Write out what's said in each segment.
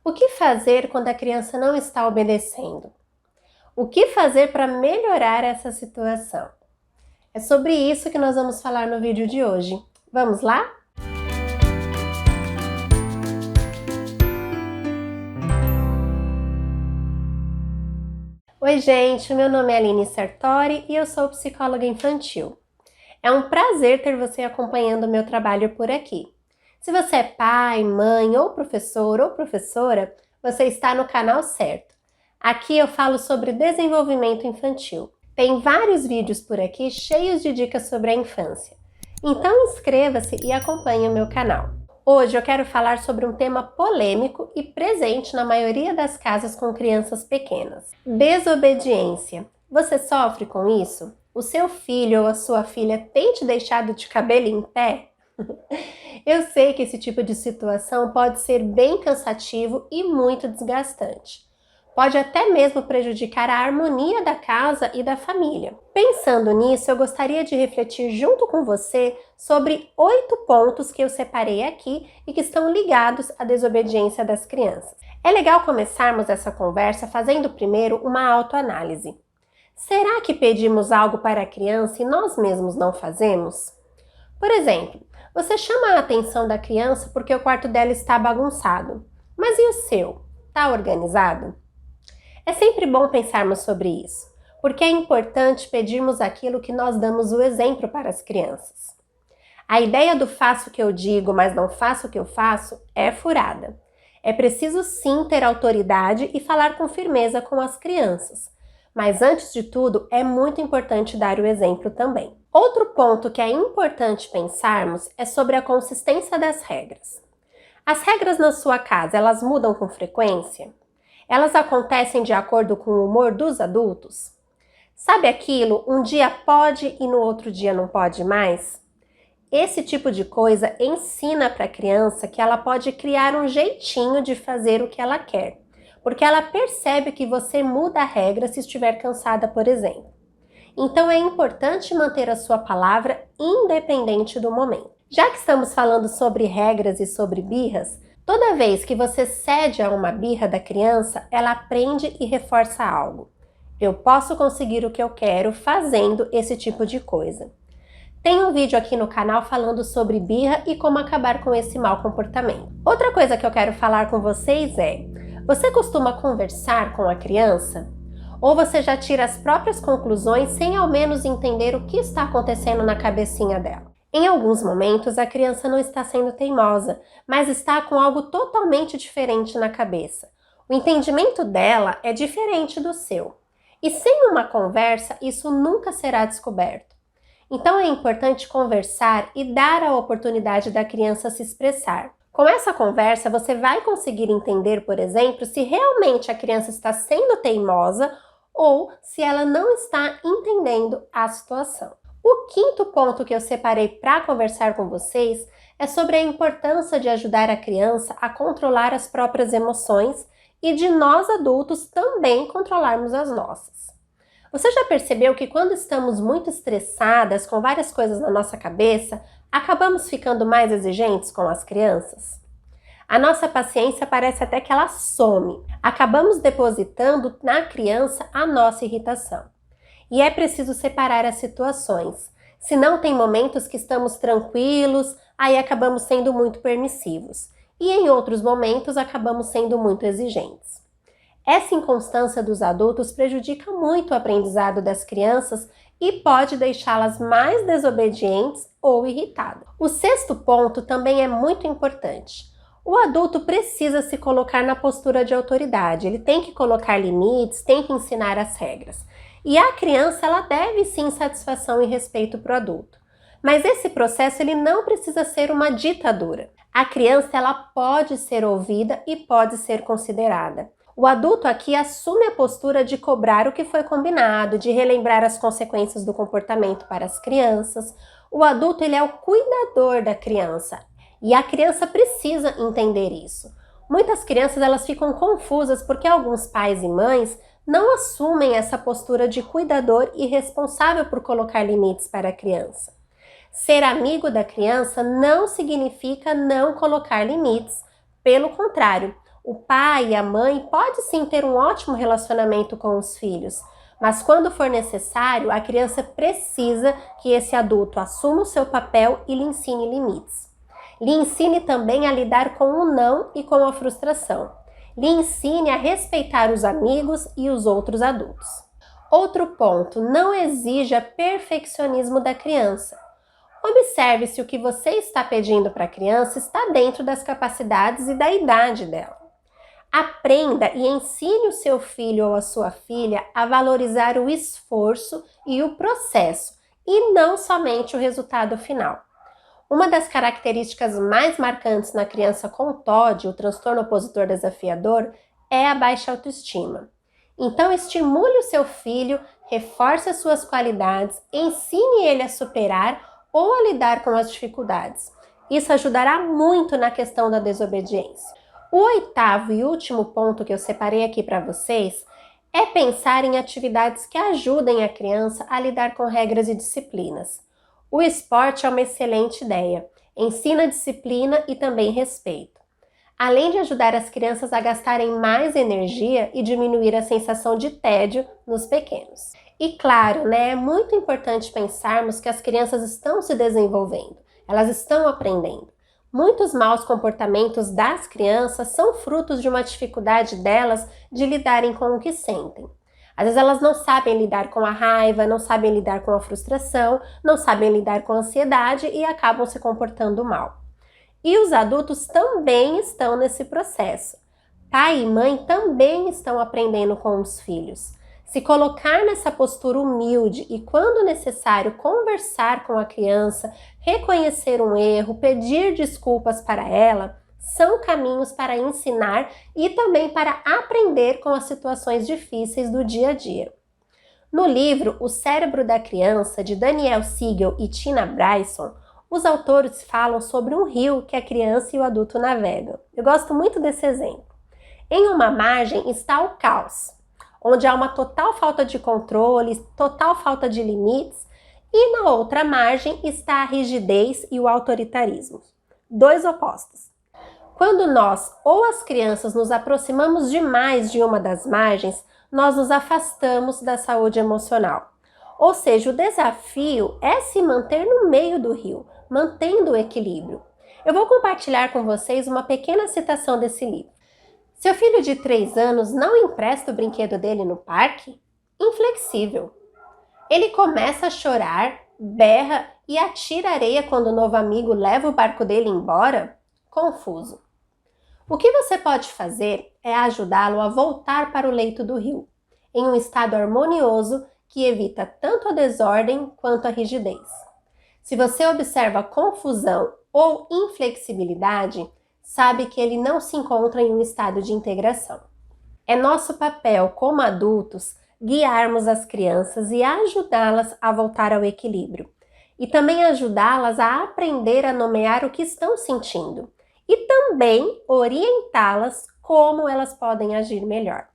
O que fazer quando a criança não está obedecendo? O que fazer para melhorar essa situação? É sobre isso que nós vamos falar no vídeo de hoje. Vamos lá? Oi gente, meu nome é Aline Sartori e eu sou psicóloga infantil. É um prazer ter você acompanhando o meu trabalho por aqui. Se você é pai, mãe ou professor ou professora, você está no canal certo. Aqui eu falo sobre desenvolvimento infantil. Tem vários vídeos por aqui cheios de dicas sobre a infância. Então inscreva-se e acompanhe o meu canal. Hoje eu quero falar sobre um tema polêmico e presente na maioria das casas com crianças pequenas. Desobediência. Você sofre com isso? O seu filho ou a sua filha tem te deixado de cabelo em pé? Eu sei que esse tipo de situação pode ser bem cansativo e muito desgastante. Pode até mesmo prejudicar a harmonia da casa e da família. Pensando nisso, eu gostaria de refletir junto com você sobre 8 pontos que eu separei aqui e que estão ligados à desobediência das crianças. É legal começarmos essa conversa fazendo primeiro uma autoanálise. Será que pedimos algo para a criança e nós mesmos não fazemos? Por exemplo, você chama a atenção da criança porque o quarto dela está bagunçado. Mas e o seu? Está organizado? É sempre bom pensarmos sobre isso, porque é importante pedirmos aquilo que nós damos o exemplo para as crianças. A ideia do faço o que eu digo, mas não faço o que eu faço é furada. É preciso sim ter autoridade e falar com firmeza com as crianças. Mas antes de tudo, é muito importante dar o exemplo também. Outro ponto que é importante pensarmos é sobre a consistência das regras. As regras na sua casa, elas mudam com frequência? Elas acontecem de acordo com o humor dos adultos? Sabe aquilo, um dia pode e no outro dia não pode mais? Esse tipo de coisa ensina para a criança que ela pode criar um jeitinho de fazer o que ela quer, porque ela percebe que você muda a regra se estiver cansada, por exemplo. Então é importante manter a sua palavra independente do momento. Já que estamos falando sobre regras e sobre birras, toda vez que você cede a uma birra da criança, ela aprende e reforça algo. Eu posso conseguir o que eu quero fazendo esse tipo de coisa. Tem um vídeo aqui no canal falando sobre birra e como acabar com esse mau comportamento. Outra coisa que eu quero falar com vocês é: você costuma conversar com a criança? Ou você já tira as próprias conclusões sem ao menos entender o que está acontecendo na cabecinha dela? Em alguns momentos, a criança não está sendo teimosa, mas está com algo totalmente diferente na cabeça. O entendimento dela é diferente do seu. E sem uma conversa, isso nunca será descoberto. Então é importante conversar e dar a oportunidade da criança se expressar. Com essa conversa, você vai conseguir entender, por exemplo, se realmente a criança está sendo teimosa ou se ela não está entendendo a situação. O quinto ponto que eu separei para conversar com vocês é sobre a importância de ajudar a criança a controlar as próprias emoções e de nós adultos também controlarmos as nossas. Você já percebeu que quando estamos muito estressadas com várias coisas na nossa cabeça, acabamos ficando mais exigentes com as crianças? A nossa paciência parece até que ela some. Acabamos depositando na criança a nossa irritação. E é preciso separar as situações. Se não tem momentos que estamos tranquilos, aí acabamos sendo muito permissivos. E em outros momentos acabamos sendo muito exigentes. Essa inconstância dos adultos prejudica muito o aprendizado das crianças e pode deixá-las mais desobedientes ou irritadas. O sexto ponto também é muito importante. O adulto precisa se colocar na postura de autoridade, ele tem que colocar limites, tem que ensinar as regras. E a criança, ela deve sim satisfação e respeito para o adulto. Mas esse processo, ele não precisa ser uma ditadura. A criança, ela pode ser ouvida e pode ser considerada. O adulto aqui assume a postura de cobrar o que foi combinado, de relembrar as consequências do comportamento para as crianças. O adulto, ele é o cuidador da criança. E a criança precisa entender isso. Muitas crianças, elas ficam confusas porque alguns pais e mães não assumem essa postura de cuidador e responsável por colocar limites para a criança. Ser amigo da criança não significa não colocar limites. Pelo contrário, O pai e a mãe podem sim ter um ótimo relacionamento com os filhos, mas quando for necessário, a criança precisa que esse adulto assuma o seu papel e lhe ensine limites. Lhe ensine também a lidar com o não e com a frustração. Lhe ensine a respeitar os amigos e os outros adultos. Outro ponto, não exija perfeccionismo da criança. Observe se o que você está pedindo para a criança está dentro das capacidades e da idade dela. Aprenda e ensine o seu filho ou a sua filha a valorizar o esforço e o processo, e não somente o resultado final. Uma das características mais marcantes na criança com TOD, o transtorno opositor desafiador, é a baixa autoestima. Então, estimule o seu filho, reforce as suas qualidades, ensine ele a superar ou a lidar com as dificuldades. Isso ajudará muito na questão da desobediência. O oitavo e último ponto que eu separei aqui para vocês é pensar em atividades que ajudem a criança a lidar com regras e disciplinas. O esporte é uma excelente ideia. Ensina disciplina e também respeito. Além de ajudar as crianças a gastarem mais energia e diminuir a sensação de tédio nos pequenos. E claro, é muito importante pensarmos que as crianças estão se desenvolvendo, elas estão aprendendo. Muitos maus comportamentos das crianças são frutos de uma dificuldade delas de lidarem com o que sentem. Às vezes elas não sabem lidar com a raiva, não sabem lidar com a frustração, não sabem lidar com a ansiedade e acabam se comportando mal. E os adultos também estão nesse processo. Pai e mãe também estão aprendendo com os filhos. Se colocar nessa postura humilde e, quando necessário, conversar com a criança, reconhecer um erro, pedir desculpas para ela, são caminhos para ensinar e também para aprender com as situações difíceis do dia a dia. No livro O Cérebro da Criança, de Daniel Siegel e Tina Bryson, os autores falam sobre um rio que a criança e o adulto navegam. Eu gosto muito desse exemplo. Em uma margem está o caos, onde há uma total falta de controle, total falta de limites, e na outra margem está a rigidez e o autoritarismo. Dois opostos. Quando nós ou as crianças nos aproximamos demais de uma das margens, nós nos afastamos da saúde emocional. Ou seja, o desafio é se manter no meio do rio, mantendo o equilíbrio. Eu vou compartilhar com vocês uma pequena citação desse livro. Seu filho de 3 anos não empresta o brinquedo dele no parque? Inflexível. Ele começa a chorar, berra e atira areia quando o novo amigo leva o barco dele embora? Confuso. O que você pode fazer é ajudá-lo a voltar para o leito do rio, em um estado harmonioso que evita tanto a desordem quanto a rigidez. Se você observa confusão ou inflexibilidade, sabe que ele não se encontra em um estado de integração. É nosso papel, como adultos, guiarmos as crianças e ajudá-las a voltar ao equilíbrio. E também ajudá-las a aprender a nomear o que estão sentindo. E também orientá-las como elas podem agir melhor.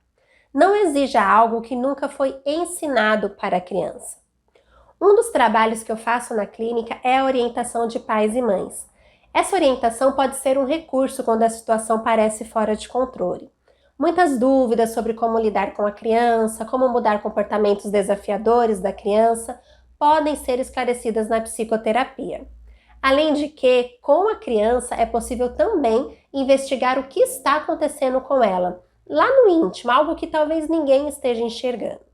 Não exija algo que nunca foi ensinado para a criança. Um dos trabalhos que eu faço na clínica é a orientação de pais e mães. Essa orientação pode ser um recurso quando a situação parece fora de controle. Muitas dúvidas sobre como lidar com a criança, como mudar comportamentos desafiadores da criança, podem ser esclarecidas na psicoterapia. Além de que, com a criança, é possível também investigar o que está acontecendo com ela, lá no íntimo, algo que talvez ninguém esteja enxergando.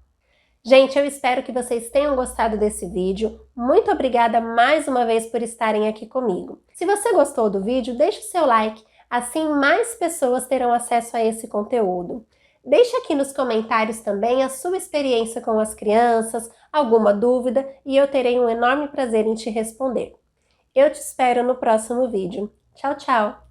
Gente, eu espero que vocês tenham gostado desse vídeo. Muito obrigada mais uma vez por estarem aqui comigo. Se você gostou do vídeo, deixe o seu like, assim mais pessoas terão acesso a esse conteúdo. Deixe aqui nos comentários também a sua experiência com as crianças, alguma dúvida, e eu terei um enorme prazer em te responder. Eu te espero no próximo vídeo. Tchau, tchau!